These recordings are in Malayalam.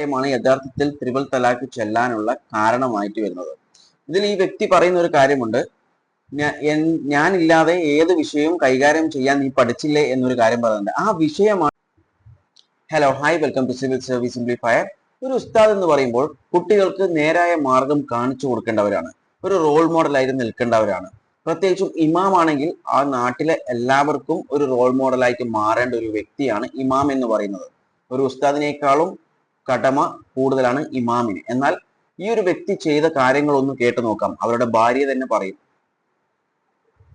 കാര്യമാണ് യഥാർത്ഥത്തിൽ ത്രിബിൾ തലാഖ് ചെല്ലാനുള്ള കാരണമായിട്ട് വരുന്നത്. ഇതിൽ ഈ വ്യക്തി പറയുന്ന ഒരു കാര്യമുണ്ട്, ഞാനില്ലാതെ ഏത് വിഷയവും കൈകാര്യം ചെയ്യാൻ നീ പഠിച്ചില്ലേ എന്നൊരു കാര്യം പറയുന്നുണ്ട്. ആ വിഷയമാണ്. Hello, hi, welcome to civil service simplifier. ഒരു ഉസ്താദ് എന്ന് പറയുമ്പോൾ കുട്ടികൾക്ക് നേരായ മാർഗം കാണിച്ചു കൊടുക്കേണ്ടവരാണ്, ഒരു റോൾ മോഡലായിട്ട് നിൽക്കേണ്ടവരാണ്. പ്രത്യേകിച്ചും ഇമാം ആണെങ്കിൽ ആ നാട്ടിലെ എല്ലാവർക്കും ഒരു റോൾ മോഡലായിട്ട് മാറേണ്ട ഒരു വ്യക്തിയാണ് ഇമാം എന്ന് പറയുന്നത്. ഒരു ഉസ്താദിനേക്കാളും കടമ കൂടുതലാണ് ഇമാമിന്. എന്നാൽ ഈ ഒരു വ്യക്തി ചെയ്ത കാര്യങ്ങളൊന്ന് കേട്ടു നോക്കാം. അവരുടെ ഭാര്യ തന്നെ പറയും.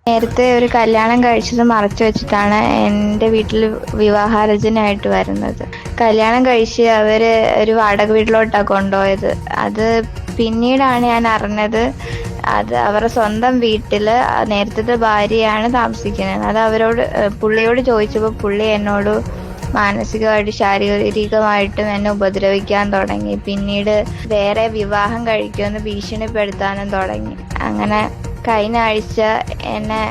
നേരത്തെ ഒരു കല്യാണം കഴിച്ചത് മറച്ചു വെച്ചിട്ടാണ് എൻ്റെ വീട്ടിൽ വിവാഹാലോചനയായിട്ട് വരുന്നത്. കല്യാണം കഴിച്ച് അവര് ഒരു വാടക വീട്ടിലോട്ടാണ് കൊണ്ടുപോയത്. അത് പിന്നീടാണ് ഞാൻ അറിഞ്ഞത്. അത് അവരുടെ സ്വന്തം വീട്ടില് നേരത്തെ ഭാര്യയാണ് താമസിക്കുന്നത്. അത് പുള്ളിയോട് ചോദിച്ചപ്പോൾ പുള്ളി എന്നോട് മാനസികമായിട്ട് ശാരീരികമായിട്ടും എന്നെ ഉപദ്രവിക്കാൻ തുടങ്ങി. പിന്നീട് വേറെ വിവാഹം കഴിക്കുമെന്ന് ഭീഷണിപ്പെടുത്താനും തുടങ്ങി. അങ്ങനെ കഴിഞ്ഞ ആഴ്ച എന്നെ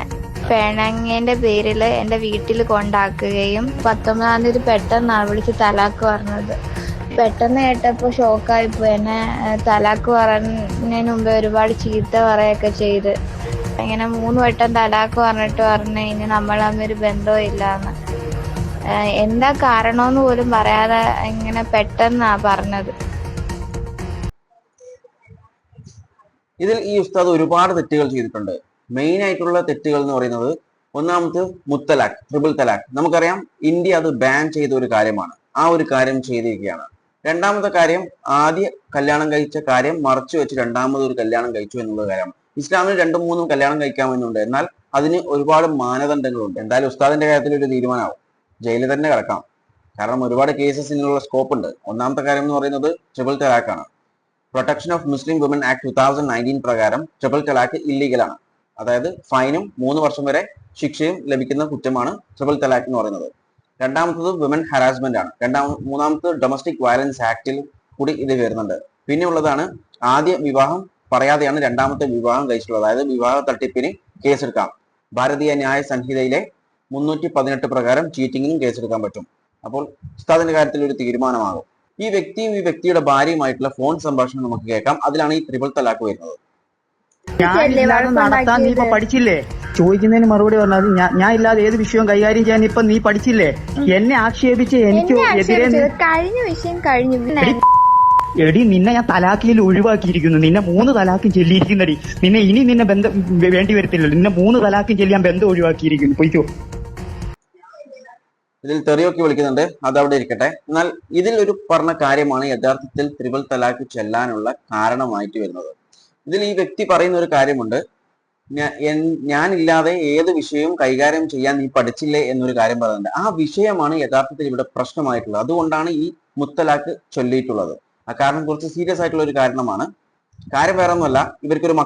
പിണങ്ങിയതിന്റെ പേരിൽ എൻ്റെ വീട്ടിൽ കൊണ്ടാക്കുകയും 19-ാം തീയതി പെട്ടെന്നാണ് വിളിച്ച് തലാക്ക് പറഞ്ഞത്. പെട്ടെന്ന് കേട്ടപ്പോൾ ഷോക്കായിപ്പോയി. എന്നെ തലാക്ക് പറഞ്ഞതിന് മുമ്പേ ഒരുപാട് ചീത്ത പറയുകയൊക്കെ ചെയ്ത്. ഇങ്ങനെ 3 വട്ടം തലാക്ക് പറഞ്ഞിട്ട് പറഞ്ഞു ഇനി നമ്മൾ തമ്മിൽ ബന്ധവും ഇല്ലാന്ന്. എന്താ കാരണമെന്ന് പോലും പറയാതെ ഇങ്ങനെ പെട്ടെന്നാ പറഞ്ഞത്. ഇതിൽ ഈ ഉസ്താദ് ഒരുപാട് തെറ്റുകൾ ചെയ്തിട്ടുണ്ട്. മെയിൻ ആയിട്ടുള്ള തെറ്റുകൾ എന്ന് പറയുന്നത്, ഒന്നാമത് മുത്തലാഖ്, ട്രിപ്പിൾ തലാഖ്. നമുക്കറിയാം ഇന്ത്യ അത് ബാൻ ചെയ്ത ഒരു കാര്യമാണ്. ആ ഒരു കാര്യം ചെയ്തിരിക്കുകയാണ്. രണ്ടാമത്തെ കാര്യം, ആദ്യ കല്യാണം കഴിച്ച കാര്യം മറച്ചു വെച്ച് രണ്ടാമതൊരു കല്യാണം കഴിച്ചു എന്നുള്ള കാര്യമാണ്. ഇസ്ലാമിൽ 2-3 കല്യാണം കഴിക്കാമെന്നുണ്ട്, എന്നാൽ അതിന് ഒരുപാട് മാനദണ്ഡങ്ങളുണ്ട്. എന്തായാലും ഉസ്താദിന്റെ കാര്യത്തിൽ ഒരു തീരുമാനമാവും, ജയിലിൽ തന്നെ കിടക്കാം. കാരണം ഒരുപാട് കേസസിനുള്ള സ്കോപ്പ് ഉണ്ട്. ഒന്നാമത്തെ കാര്യം എന്ന് പറയുന്നത് ട്രിപ്പിൾ തലാഖാണ്. Protection of Muslim woman act 2019 പ്രകാരം ട്രിപ്പിൾ തലാഖ് ഇല്ലീഗലാണ്. അതായത് ഫൈനും 3 വർഷം വരെ ശിക്ഷയും ലഭിക്കുന്ന കുറ്റമാണ് ട്രിപ്പിൾ തലാഖ് എന്ന് പറയുന്നത്. രണ്ടാമത്തത് വിമൻ ഹറാസ്മെന്റ് ആണ്. മൂന്നാമത്തത് ഡൊമസ്റ്റിക് വയലൻസ് ആക്ടിൽ കൂടി ഇത് വരുന്നുണ്ട്. പിന്നെ ഉള്ളതാണ് ആദ്യ വിവാഹം പറയാതെയാണ് രണ്ടാമത്തെ വിവാഹം കഴിച്ചിട്ടുള്ളത്. അതായത് വിവാഹ തട്ടിപ്പിന് കേസെടുക്കാം. ഭാരതീയ ന്യായ സംഹിതയിലെ 318 പ്രകാരം ചീറ്റിങ്ങിനും കേസെടുക്കാൻ പറ്റും. അപ്പോൾ ഉസ്താദിന്റെ കാര്യത്തിൽ ഒരു തീരുമാനമാകും. ഈ വ്യക്തിയും ഈ വ്യക്തിയുടെ ഭാര്യയുമായിട്ടുള്ള ഫോൺ സംഭാഷണം നമുക്ക് കേൾക്കാം. അതിലാണ് ഈ ട്രിപ്പിൾ തലാഖ് വരുന്നത്. നടത്താൻ നീ ഇപ്പൊ പഠിച്ചില്ലേ? ചോദിക്കുന്നതിന് മറുപടി പറഞ്ഞാൽ ഞാൻ ഇല്ലാതെ ഏത് വിഷയവും കൈകാര്യം ചെയ്യാൻ ഇപ്പൊ നീ പഠിച്ചില്ലേ? എന്നെ ആക്ഷേപിച്ച് എനിക്ക് എതിരെ കഴിഞ്ഞ വിഷയം കഴിഞ്ഞു. എടി, നിന്നെ ഞാൻ തലാഖിൽ ഒഴിവാക്കിയിരിക്കുന്നു. നിന്നെ 3 തലാഖും ചെല്ലിയിരിക്കുന്നടി. നിന്നെ ബന്ധം വേണ്ടി വരത്തില്ലല്ലോ. നിന്നെ 3 തലാഖും ചെല്ലിയാൻ ബന്ധം ഒഴിവാക്കിയിരിക്കുന്നു. പൊയ്ക്കോ. ഇതിൽ തെറിയൊക്കെ വിളിക്കുന്നുണ്ട്, അതവിടെ ഇരിക്കട്ടെ. എന്നാൽ ഇതിൽ ഒരു പറഞ്ഞ കാര്യമാണ് യഥാർത്ഥത്തിൽ ത്രിബിൾ തലാഖ് ചെല്ലാനുള്ള കാരണമായിട്ട് വരുന്നത്. ഇതിൽ ഈ വ്യക്തി പറയുന്ന ഒരു കാര്യമുണ്ട്, ഞാനില്ലാതെ ഏത് വിഷയവും കൈകാര്യം ചെയ്യാൻ നീ പഠിച്ചില്ലേ എന്നൊരു കാര്യം പറയുന്നുണ്ട്. ആ വിഷയമാണ് യഥാർത്ഥത്തിൽ ഇവിടെ പ്രശ്നമായിട്ടുള്ളത്. അതുകൊണ്ടാണ് ഈ മുത്തലാഖ് ചൊല്ലിയിട്ടുള്ളത്. ആ കാരണം കുറച്ച് സീരിയസ് ആയിട്ടുള്ള ഒരു കാരണമാണ്. കാര്യം വേറെ ഒന്നുമല്ല, ഇവർക്കൊരു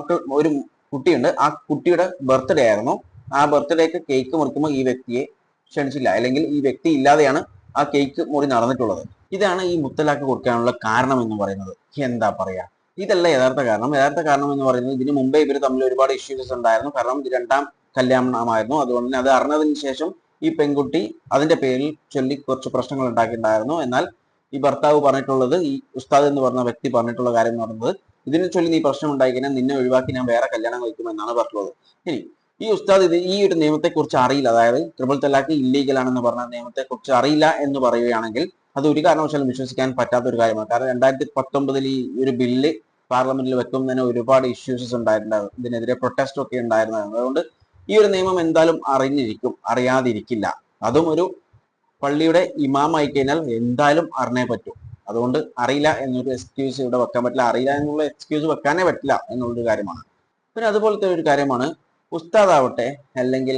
ഒരു കുട്ടിയുണ്ട്. ആ കുട്ടിയുടെ ബർത്ത്ഡേ ആയിരുന്നു. ആ ബർത്ത്ഡേക്ക് കേക്ക് മുറിക്കുമ്പോൾ ഈ വ്യക്തിയെ ക്ഷണിച്ചില്ല, അല്ലെങ്കിൽ ഈ വ്യക്തി ഇല്ലാതെയാണ് ആ കേക്ക് മുറി നടന്നിട്ടുള്ളത്. ഇതാണ് ഈ മുത്തലാഖ് കൊടുക്കാനുള്ള കാരണം എന്ന് പറയുന്നത്. എന്താ പറയാ, ഇതല്ല യഥാർത്ഥ കാരണം. യഥാർത്ഥ കാരണം എന്ന് പറയുന്നത്, ഇതിനു മുമ്പേ ഇവർ തമ്മിൽ ഒരുപാട് ഇഷ്യൂസ് ഉണ്ടായിരുന്നു. കാരണം ഇത് 2ാം കല്യാണമായിരുന്നു. അതുകൊണ്ട് തന്നെ അത് അറിഞ്ഞതിന് ശേഷം ഈ പെൺകുട്ടി അതിന്റെ പേരിൽ ചൊല്ലി കുറച്ച് പ്രശ്നങ്ങൾ ഉണ്ടാക്കിയിട്ടുണ്ടായിരുന്നു. എന്നാൽ ഈ ഭർത്താവ് പറഞ്ഞിട്ടുള്ളത്, ഈ ഉസ്താദ് എന്ന് പറഞ്ഞ വ്യക്തി പറഞ്ഞിട്ടുള്ള കാര്യം എന്ന് പറയുന്നത്, ഇതിനെ ചൊല്ലി നീ പ്രശ്നം ഉണ്ടാക്കിയാൽ നിന്നെ ഒഴിവാക്കി ഞാൻ വേറെ കല്യാണം കഴിക്കുമെന്നാണ് പറഞ്ഞിട്ടുള്ളത്. ഇനി ഈ ഉസ്താദ് ഈ ഒരു നിയമത്തെ കുറിച്ച് അറിയില്ല, അതായത് ട്രിപ്പിൾ തലാഖ് ഇല്ലീഗൽ ആണെന്ന് പറഞ്ഞ നിയമത്തെ കുറിച്ച് അറിയില്ല എന്ന് പറയുകയാണെങ്കിൽ അത് ഒരു കാരണവശാലും വിശ്വസിക്കാൻ പറ്റാത്ത ഒരു കാര്യമാണ്. കാരണം 2019 ഈ ഒരു ബില്ല് പാർലമെന്റിൽ വെക്കുമ്പോൾ തന്നെ ഒരുപാട് ഇഷ്യൂസ് ഉണ്ടായിട്ടുണ്ടായിരുന്നു. ഇതിനെതിരെ പ്രൊട്ടസ്റ്റ് ഒക്കെ ഉണ്ടായിരുന്നതാണ്. അതുകൊണ്ട് ഈ ഒരു നിയമം എന്തായാലും അറിയാതിരിക്കില്ല. അതും ഒരു പള്ളിയുടെ ഇമാമായി കഴിഞ്ഞാൽ എന്തായാലും അറിഞ്ഞേ പറ്റൂ. അതുകൊണ്ട് അറിയില്ല എന്നൊരു എക്സ്ക്യൂസ് ഇവിടെ വെക്കാൻ പറ്റില്ല. അറിയില്ല എന്നുള്ള എക്സ്ക്യൂസ് വെക്കാനേ പറ്റില്ല എന്നുള്ളൊരു കാര്യമാണ്. പിന്നെ അതുപോലത്തെ ഒരു കാര്യമാണ്, ഉസ്താദാവട്ടെ, അല്ലെങ്കിൽ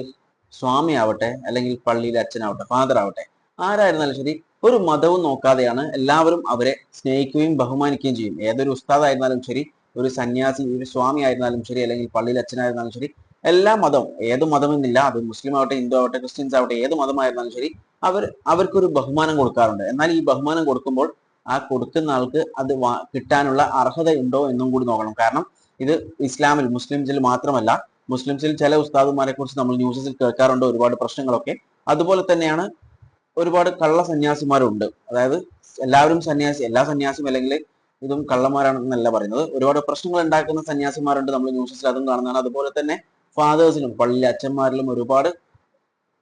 സ്വാമി ആവട്ടെ, അല്ലെങ്കിൽ പള്ളിയിലെ അച്ഛനാവട്ടെ, ഫാദർ ആവട്ടെ, ആരായിരുന്നാലും ശരി, ഒരു മതവും നോക്കാതെയാണ് എല്ലാവരും അവരെ സ്നേഹിക്കുകയും ബഹുമാനിക്കുകയും ചെയ്യും. ഏതൊരു ഉസ്താദായിരുന്നാലും ശരി, ഒരു സന്യാസി, ഒരു സ്വാമി ആയിരുന്നാലും ശരി, അല്ലെങ്കിൽ പള്ളിയിലെ അച്ഛനായിരുന്നാലും ശരി, എല്ലാ മതവും, ഏത് മതമെന്നില്ല, അത് മുസ്ലിം ആവട്ടെ, ഹിന്ദു ആവട്ടെ, ക്രിസ്ത്യൻസ് ആവട്ടെ, ഏത് മതമായിരുന്നാലും ശരി, അവർക്കൊരു ബഹുമാനം കൊടുക്കാറുണ്ട്. എന്നാൽ ഈ ബഹുമാനം കൊടുക്കുമ്പോൾ ആ കൊടുക്കുന്ന ആൾക്ക് അത് കിട്ടാനുള്ള അർഹത ഉണ്ടോ എന്നും കൂടി നോക്കണം. കാരണം ഇത് ഇസ്ലാമിൽ, മുസ്ലിംസിൽ മാത്രമല്ല, മുസ്ലിംസിൽ ചില ഉസ്താദുമാരെ കുറിച്ച് നമ്മൾ ന്യൂസിൽ കേൾക്കാറുണ്ട്, ഒരുപാട് പ്രശ്നങ്ങളൊക്കെ. അതുപോലെ തന്നെയാണ് ഒരുപാട് കള്ള സന്യാസിമാരുണ്ട്. അതായത് എല്ലാവരും എല്ലാ സന്യാസിയും അല്ലെങ്കിൽ ഇതും കള്ളന്മാരാണെന്നല്ല പറയുന്നത്. ഒരുപാട് പ്രശ്നങ്ങൾ ഉണ്ടാക്കുന്ന സന്യാസിമാരുണ്ട്, നമ്മൾ ന്യൂസിൽ അതും കാണുന്നതാണ്. അതുപോലെ തന്നെ ഫാദേഴ്സിലും പള്ളിയിലെ അച്ഛന്മാരിലും ഒരുപാട്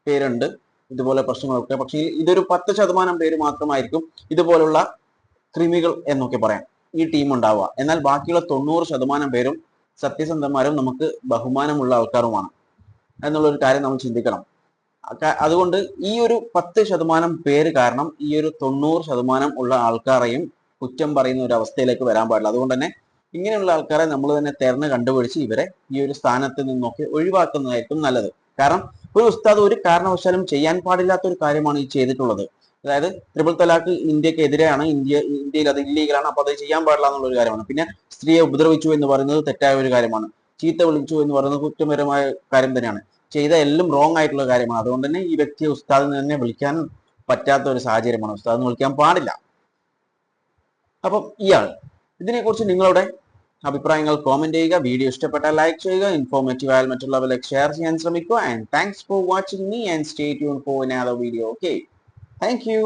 പേരുണ്ട് ഇതുപോലെ പ്രശ്നങ്ങളൊക്കെ. പക്ഷേ ഇതൊരു 10% പേര് മാത്രമായിരിക്കും ഇതുപോലുള്ള കൃമികൾ എന്നൊക്കെ പറയാം ഈ ടീം ഉണ്ടാവുക. എന്നാൽ ബാക്കിയുള്ള 90% പേരും സത്യസന്ധന്മാരും നമുക്ക് ബഹുമാനമുള്ള ആൾക്കാരുമാണ് എന്നുള്ളൊരു കാര്യം നമ്മൾ ചിന്തിക്കണം. അതുകൊണ്ട് ഈ ഒരു 10% പേര് കാരണം ഈ ഒരു 90% ഉള്ള ആൾക്കാരെയും കുറ്റം പറയുന്ന ഒരു അവസ്ഥയിലേക്ക് വരാൻ പാടില്ല. അതുകൊണ്ട് തന്നെ ഇങ്ങനെയുള്ള ആൾക്കാരെ നമ്മൾ തന്നെ തെരഞ്ഞു കണ്ടുപിടിച്ച് ഇവരെ ഈ ഒരു സ്ഥാനത്ത് നിന്നൊക്കെ ഒഴിവാക്കുന്നതായിരിക്കും നല്ലത്. കാരണം ഒരു ഉസ്താദ് ഒരു കാരണവശാലും ചെയ്യാൻ പാടില്ലാത്ത ഒരു കാര്യമാണ് ഈ ചെയ്തിട്ടുള്ളത്. അതായത് ട്രിപ്പിൾ തലാഖ് ഇന്ത്യക്ക് എതിരെയാണ്, ഇന്ത്യയിൽ അത് ഇല്ലീഗലാണ്, അപ്പൊ അത് ചെയ്യാൻ പാടില്ല എന്നുള്ള ഒരു കാര്യമാണ്. പിന്നെ സ്ത്രീയെ ഉപദ്രവിച്ചു എന്ന് പറയുന്നത് തെറ്റായ ഒരു കാര്യമാണ്. ചീത്ത വിളിച്ചു എന്ന് പറയുന്നത് കുറ്റപരമായ കാര്യം തന്നെയാണ്. ചെയ്ത എല്ലാം റോങ് ആയിട്ടുള്ള കാര്യമാണ്. അതുകൊണ്ട് തന്നെ ഈ വ്യക്തിയെ ഉസ്താദിന് തന്നെ വിളിക്കാൻ പറ്റാത്ത ഒരു സാഹചര്യമാണ്. ഉസ്താദിന് വിളിക്കാൻ പാടില്ല. അപ്പം ഇതിനെക്കുറിച്ച് നിങ്ങളുടെ അഭിപ്രായങ്ങൾ കോമെന്റ് ചെയ്യുക. വീഡിയോ ഇഷ്ടപ്പെട്ടാൽ ലൈക്ക് ചെയ്യുക. ഇൻഫോർമേറ്റീവ് ആയാൽ മറ്റുള്ളവരിലേക്ക് ഷെയർ ചെയ്യാൻ ശ്രമിക്കുക. And thanks for watching me and stay tune for another video. Okay, thank you.